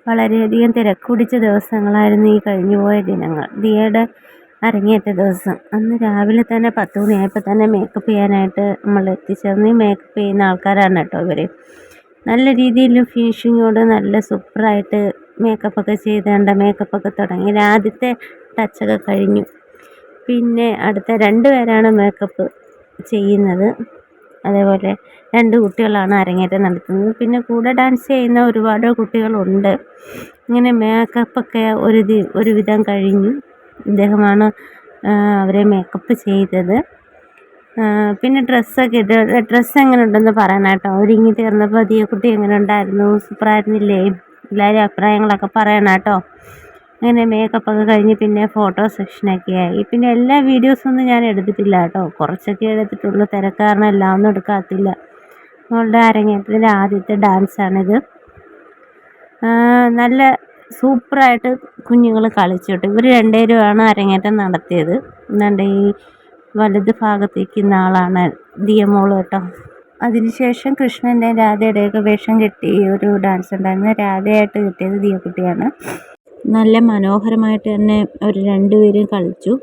വളരെയധികം തിരക്ക് പിടിച്ച ദിവസങ്ങളായിരുന്നു ഈ കഴിഞ്ഞുപോയ ദിനങ്ങൾ. ദിയയുടെ അരങ്ങേറ്റ ദിവസം. അന്ന് രാവിലെ തന്നെ 10 മണിയായപ്പോൾ തന്നെ മേക്കപ്പ് ചെയ്യാനായിട്ട് നമ്മൾ എത്തിച്ചേർന്ന്. മേക്കപ്പ് ചെയ്യുന്ന ആൾക്കാരാണ് കേട്ടോ ഇവർ. നല്ല രീതിയിൽ ഫിനിഷിങ്ങോട് നല്ല സൂപ്പറായിട്ട് മേക്കപ്പൊക്കെ ചെയ്തേണ്ട മേക്കപ്പൊക്കെ തുടങ്ങി. ആദ്യത്തെ ടച്ചൊക്കെ കഴിഞ്ഞു. പിന്നെ അടുത്ത 2 പേരാണ് മേക്കപ്പ് ചെയ്യുന്നത്. അതേപോലെ 2 കുട്ടികളാണ് അരങ്ങേറ്റം നടത്തുന്നത്. പിന്നെ കൂടെ ഡാൻസ് ചെയ്യുന്ന ഒരുപാട് കുട്ടികളുണ്ട്. ഇങ്ങനെ മേക്കപ്പൊക്കെ ഒരുവിധം കഴിഞ്ഞു. ഇദ്ദേഹമാണ് അവരെ മേക്കപ്പ് ചെയ്തത്. പിന്നെ ഡ്രസ്സ് എങ്ങനെ ഉണ്ടെന്ന് പറയണം കേട്ടോ. ഒരുങ്ങി തീർന്നപ്പോൾ ദിയക്കുട്ടി എങ്ങനെ ഉണ്ടായിരുന്നു? സൂപ്പറായിരുന്നില്ലേ? എല്ലാവരും അഭിപ്രായങ്ങളൊക്കെ പറയണം കേട്ടോ. അങ്ങനെ മേക്കപ്പൊക്കെ കഴിഞ്ഞ് പിന്നെ ഫോട്ടോ സെക്ഷനൊക്കെ ആയി. പിന്നെ എല്ലാ വീഡിയോസൊന്നും ഞാൻ എടുത്തിട്ടില്ല കേട്ടോ. കുറച്ചൊക്കെ എടുത്തിട്ടുള്ളൂ. തിരക്കാരണം എല്ലാം ഒന്നും എടുക്കാത്തില്ല. നമ്മളുടെ അരങ്ങേറ്റത്തിൻ്റെ ആദ്യത്തെ ഡാൻസാണിത്. നല്ല സൂപ്പറായിട്ട് കുഞ്ഞുങ്ങൾ കളിച്ചു കേട്ടോ. ഇവർ 2 പേരുമാണ് അരങ്ങേറ്റം നടത്തിയത്. എന്താണ്ട് ഈ വലത് ഭാഗത്തേക്കുന്ന ആളാണ് ദിയമോൾ കേട്ടോ. അതിനുശേഷം കൃഷ്ണൻ്റെയും രാധയുടെയൊക്കെ വേഷം കെട്ടി ഒരു ഡാൻസ് ഉണ്ടായിരുന്നു. രാധയായിട്ട് കിട്ടിയത് ദിയക്കുട്ടിയാണ്. നല്ല മനോഹരമായിട്ട് തന്നെ അവർ 2 പേരും കളിച്ചു.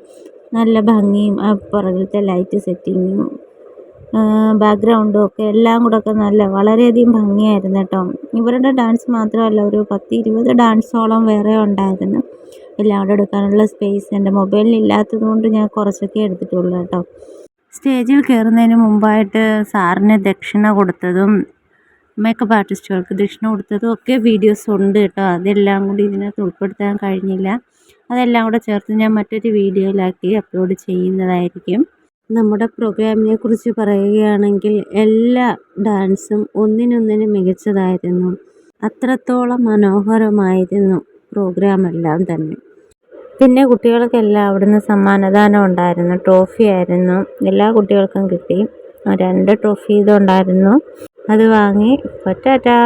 നല്ല ഭംഗിയും ആ പുറകിലത്തെ ലൈറ്റ് സെറ്റിങ്ങും ബാക്ക്ഗ്രൗണ്ടും ഒക്കെ എല്ലാം കൂടെ ഒക്കെ വളരെയധികം ഭംഗിയായിരുന്നു കേട്ടോ. ഇവരുടെ ഡാൻസ് മാത്രമല്ല, ഒരു 10-20 ഡാൻസോളം വേറെ ഉണ്ടായിരുന്നു. എല്ലാം കൂടെ എടുക്കാനുള്ള സ്പേസ് എൻ്റെ മൊബൈലിൽ ഇല്ലാത്തത് കൊണ്ട് ഞാൻ കുറച്ചൊക്കെ എടുത്തിട്ടുള്ളൂ കേട്ടോ. സ്റ്റേജിൽ കയറുന്നതിന് മുമ്പായിട്ട് സാറിന് ദക്ഷിണ കൊടുത്തതും മേക്കപ്പ് ആർട്ടിസ്റ്റുകൾക്ക് ദക്ഷിണ കൊടുത്തതും ഒക്കെ വീഡിയോസ് ഉണ്ട് കേട്ടോ. അതെല്ലാം കൂടി ഇതിനകത്ത് ഉൾപ്പെടുത്താൻ കഴിഞ്ഞില്ല. അതെല്ലാം കൂടെ ചേർത്ത് ഞാൻ മറ്റൊരു വീഡിയോയിലാക്കി അപ്ലോഡ് ചെയ്യുന്നതായിരിക്കും. നമ്മുടെ പ്രോഗ്രാമിനെ കുറിച്ച് പറയുകയാണെങ്കിൽ എല്ലാ ഡാൻസും ഒന്നിനൊന്നിന് മികച്ചതായിരുന്നു. അത്രത്തോളം മനോഹരമായിരുന്നു പ്രോഗ്രാമെല്ലാം തന്നെ. പിന്നെ കുട്ടികൾക്കെല്ലാം അവിടുന്ന് സമ്മാനദാനം ഉണ്ടായിരുന്നു. ട്രോഫി ആയിരുന്നു എല്ലാ കുട്ടികൾക്കും കിട്ടി. 2 ട്രോഫി ഇതുണ്ടായിരുന്നു. അത് വാങ്ങി. ടാറ്റാ.